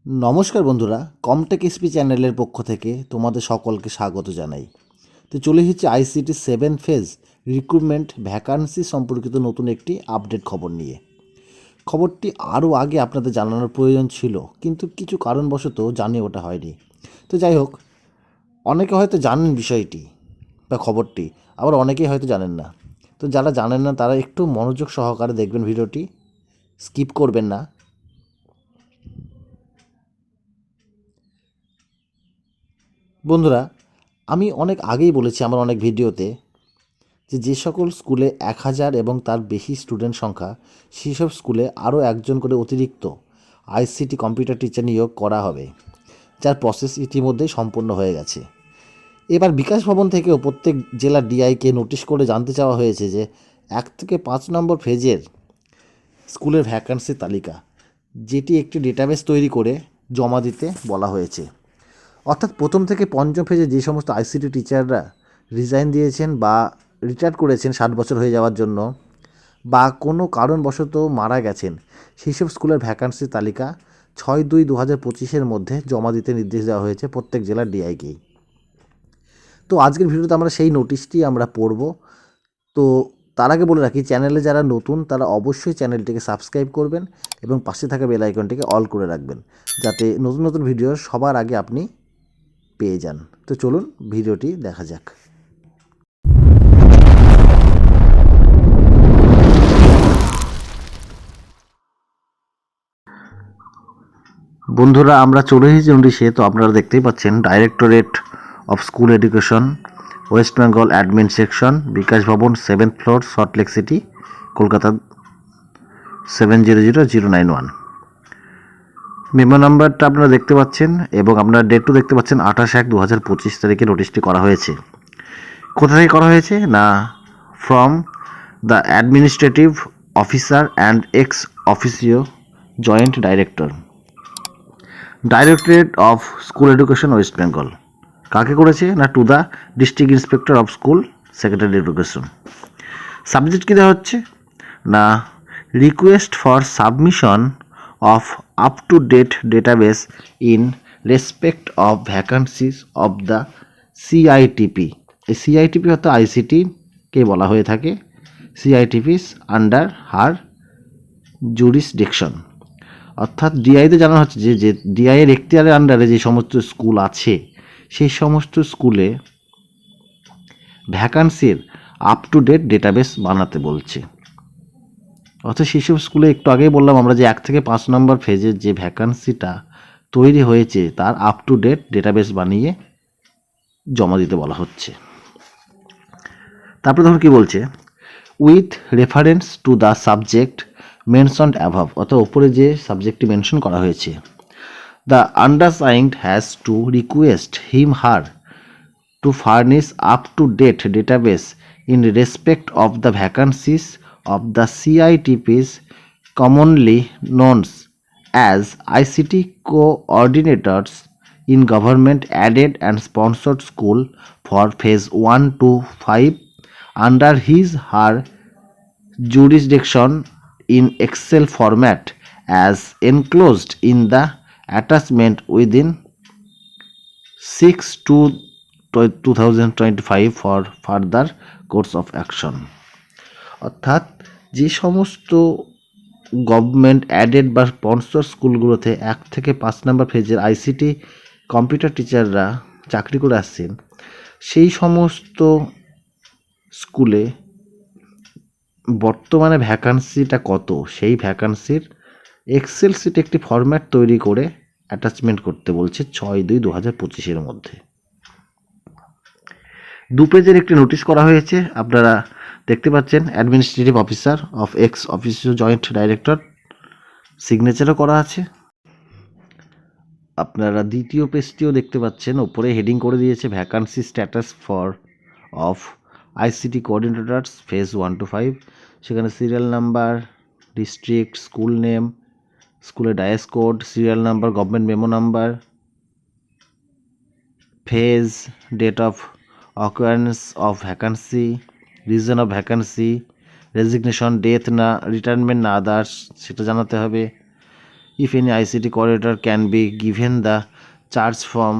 নমস্কার বন্ধুরা, কমটেক এসপি চ্যানেলের পক্ষ থেকে তোমাদের সকলকে স্বাগত জানাই। তো চলে এসেছি আইসিটি 7 ফেজ রিক্রুটমেন্ট ভ্যাকান্সি সম্পর্কিত নতুন একটি আপডেট খবর নিয়ে। খবরটি আরও আগে আপনাদের জানানোর প্রয়োজন ছিল, কিন্তু কিছু কারণবশত জানিয়ে ওঠা হয়নি। তো যাই হোক, অনেকে হয়তো জানেন বিষয়টি বা খবরটি, আবার অনেকেই হয়তো জানেন না। তো যারা জানেন না তারা একটু মনোযোগ সহকারে দেখবেন ভিডিওটি, স্কিপ করবেন না। বন্ধুরা, আমি অনেক আগেই বলেছি আমার অনেক ভিডিওতে যে সকল স্কুলে 1000 এবং তার বেশি স্টুডেন্ট সংখ্যা, সেই সব স্কুলে আরও একজন করে অতিরিক্ত আইসিটি কম্পিউটার টিচার নিয়োগ করা হবে, যার প্রসেস ইতিমধ্যেই সম্পূর্ণ হয়ে গেছে। এবার বিকাশ ভবন থেকেও প্রত্যেক জেলার ডিআইকে নোটিশ করে জানতে চাওয়া হয়েছে যে 1 থেকে 5 নম্বর ফেজের স্কুলের ভ্যাকান্সির তালিকা, যেটি একটি ডেটাবেস তৈরি করে জমা দিতে বলা হয়েছে। অর্থাৎ প্রথম থেকে পঞ্চম ফেজে যে সমস্ত আইসিটি টিচাররা রিজাইন দিয়েছেন বা রিটায়ার করেছেন 60 বছর হয়ে যাওয়ার জন্য, বা কোনো কারণবশত মারা গেছেন, সেই সব স্কুলের ভ্যাকান্সির তালিকা 6/2/2025 মধ্যে জমা দিতে নির্দেশ দেওয়া হয়েছে প্রত্যেক জেলার ডিআইকেই। তো আজকের ভিডিওতে আমরা সেই নোটিশটি আমরা পড়ব। তো তার আগে বলে রাখি, চ্যানেলে যারা নতুন তারা অবশ্যই চ্যানেলটিকে সাবস্ক্রাইব করবেন এবং পাশে থাকা বেল আইকনটিকে অল করে রাখবেন, যাতে নতুন নতুন ভিডিও সবার আগে আপনি পেয়ে যান। তো চলুন ভিডিওটি দেখা যাক। বন্ধুরা, আমরা চলে এসেছি নোটিশে। তো আপনারা দেখতেই পাচ্ছেন, directorate of school education, west Bengal admin section, Bikash Bhavan, 7th floor, Salt Lake city, Kolkata 700091। Memo নাম্বারটা আপনারা দেখতে পাচ্ছেন এবং আপনারা ডেটও দেখতে পাচ্ছেন, 28/1/2025 তারিখে নোটিশটি করা হয়েছে। কোথা থেকে করা হয়েছে না, from the administrative officer and ex officio joint director, directorate of school education, west Bengal. কাকে করেছে না, to the district inspector of school, secretary education. Subject কী দেওয়া হচ্ছে না, request for submission of up to date database in respect of vacancies of the CITP. এই CITP হয়তো আইসিটিকে বলা হয়ে থাকে, সিআইটিপিস আন্ডার হার জুরিসডিকশন। অর্থাৎ ডিআইতে জানানো হচ্ছে যে ডিআইয়ের এখতিয়ারের আন্ডারে যে সমস্ত স্কুল আছে, সেই সমস্ত স্কুলে ভ্যাকান্সির আপ টু ডেট ডেটাবেস বানাতে বলছে। অর্থাৎ সেই সব স্কুলে একটু আগেই বললাম আমরা যে 1 থেকে 5 নম্বর ফেজের যে ভ্যাকান্সিটা তৈরি হয়েছে তার আপ টু ডেট ডেটাবেস বানিয়ে জমা দিতে বলা হচ্ছে। তারপরে ধরুন কী বলছে, with reference to the subject mentioned above, অর্থাৎ ওপরে যে সাবজেক্টটি মেনশন করা হয়েছে, the undersigned has to request him her to furnish up-to-date database in respect of the vacancies of the CITPs commonly known as ICT coordinators in government aided and sponsored school for phase 1 to 5 under his her jurisdiction in Excel format as enclosed in the attachment within 6/2/2025 for further course of action। অর্থাৎ যে সমস্ত government added বা sponsor স্কুলগুলোতে 1 থেকে 5 নম্বর ফেজের ICT computer টিচাররা চাকরি করে আসছেন, সেই সমস্ত স্কুলে বর্তমানে ভ্যাকান্সিটা কত, সেই ভ্যাকান্সির এক্সেল সিটে একটি ফরম্যাট তৈরি করে অ্যাটাচমেন্ট করতে বলছে 6/2/2025 মধ্যে। 2 পেজের একটি নোটিশ করা হয়েছে, আপনারা দেখতে পাচ্ছেন, administrative officer of ex officio joint director, সিগনেচারও করা আছে। আপনারা দ্বিতীয় পেজটিও দেখতে পাচ্ছেন, ওপরে হেডিং করে দিয়েছে vacancy status for of ICT coordinators phase 1 to 5। সেখানে serial number, district, school name, স্কুলের DIAS code, serial number, government memo number, phase, date of occurrence of vacancy, reason of vacancy, resignation, death না retirement না others সেটা জানাতে হবে। If any ICT coordinator can be given the charge from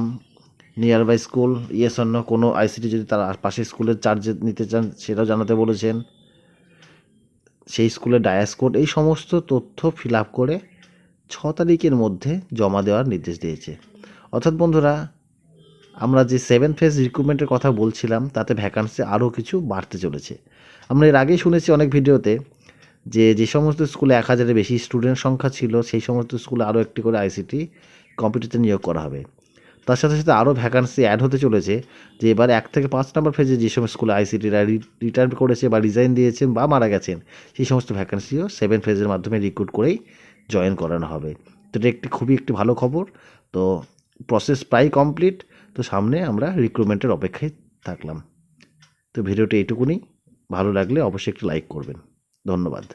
nearby school, yes অন্য কোনো ICT যদি তার পাশের স্কুলের চার্জ নিতে চান সেটাও জানাতে বলেছেন। সেই স্কুলের ডায়াস কোড, এই সমস্ত তথ্য ফিল আপ করে 6 তারিখের মধ্যে জমা দেওয়ার নির্দেশ দিয়েছে। অর্থাৎ বন্ধুরা, আমরা যে 7 ফেজ রিক্রুটমেন্টের কথা বলছিলাম তাতে ভ্যাকান্সি আরও কিছু বাড়তে চলেছে। আমরা এর আগেই শুনেছি অনেক ভিডিওতে যে সমস্ত স্কুলে 1000-এর বেশি স্টুডেন্ট সংখ্যা ছিল সেই সমস্ত স্কুলে আরও একটি করে আইসিটি কম্পিউটারতে নিয়োগ করা হবে। তার সাথে সাথে আরও ভ্যাকান্সি অ্যাড হতে চলেছে, যে এবার 1 থেকে 5 নম্বর ফেজে যে সমস্ত স্কুলে আইসিটিরা রিটায়ার করেছে বা রিজাইন দিয়েছেন বা মারা গেছেন সেই সমস্ত ভ্যাকান্সিও 7 ফেজের মাধ্যমে রিক্রুট করেই জয়েন করানো হবে। তো এটা খুবই একটি ভালো খবর। তো প্রসেস প্রায় কমপ্লিট। তো সামনে আমরা রিক্রুটমেন্টের অপেক্ষায় থাকলাম। তো ভিডিওটি এইটুকুনি। ভালো লাগলে অবশ্যই একটু লাইক করবেন। ধন্যবাদ।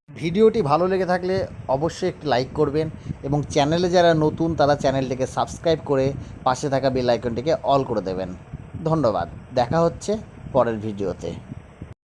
ভিডিওটি ভালো লেগে থাকলে অবশ্যই একটি লাইক করবেন এবং চ্যানেলে যারা নতুন তারা চ্যানেলটিকে সাবস্ক্রাইব করে পাশে থাকা বেল আইকনটিকে অল করে দেবেন। ধন্যবাদ। দেখা হচ্ছে পরের ভিডিওতে।